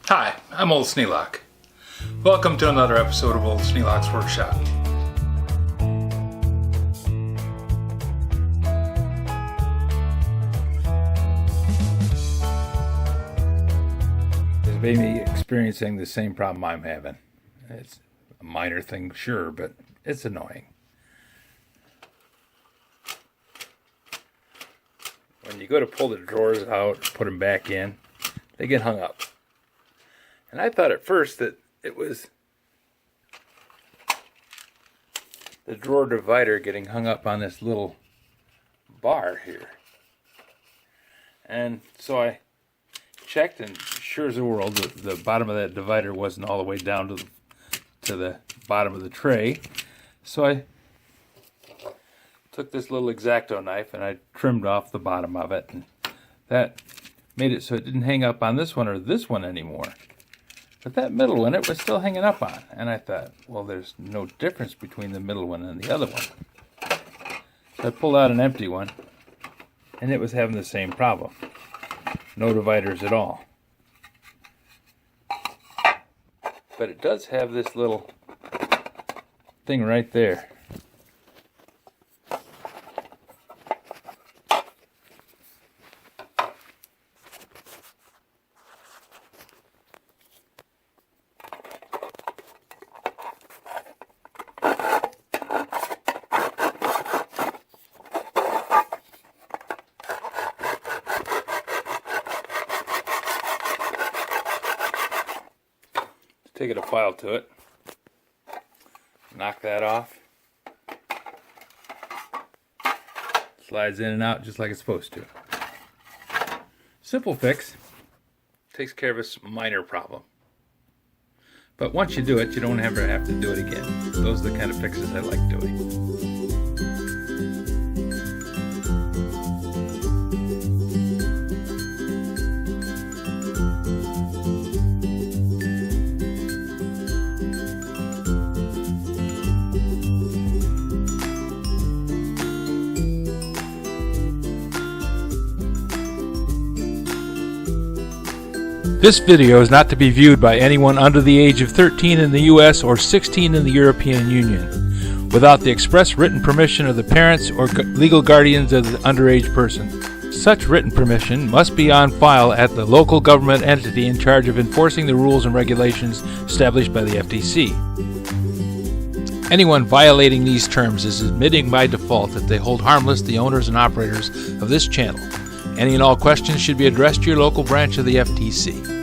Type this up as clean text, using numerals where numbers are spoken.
Hi, I'm Old Sneelock. Welcome to another episode of Old Sneelock's Workshop. It's made me experiencing the same problem I'm having. It's a minor thing, sure, but it's annoying. When you go to pull the drawers out, put them back in, they get hung up. And I thought at first that it was the drawer divider getting hung up on this little bar here. And so I checked, and sure as the world, the bottom of that divider wasn't all the way down to the bottom of the tray. So I took this little X-Acto knife and I trimmed off the bottom of it, and that made it so it didn't hang up on this one or this one anymore. But that middle one, it was still hanging up on. And I thought, well, there's no difference between the middle one and the other one. So I pulled out an empty one, and it was having the same problem. No dividers at all. But it does have this little thing right there. Take a file to it, knock that off, slides in and out just like it's supposed to. Simple fix, takes care of a minor problem. But once you do it, you don't ever have to do it again. Those are the kind of fixes I like doing. This video is not to be viewed by anyone under the age of 13 in the U.S. or 16 in the European Union, without the express written permission of the parents or legal guardians of the underage person. Such written permission must be on file at the local government entity in charge of enforcing the rules and regulations established by the FTC. Anyone violating these terms is admitting by default that they hold harmless the owners and operators of this channel. Any and all questions should be addressed to your local branch of the FTC.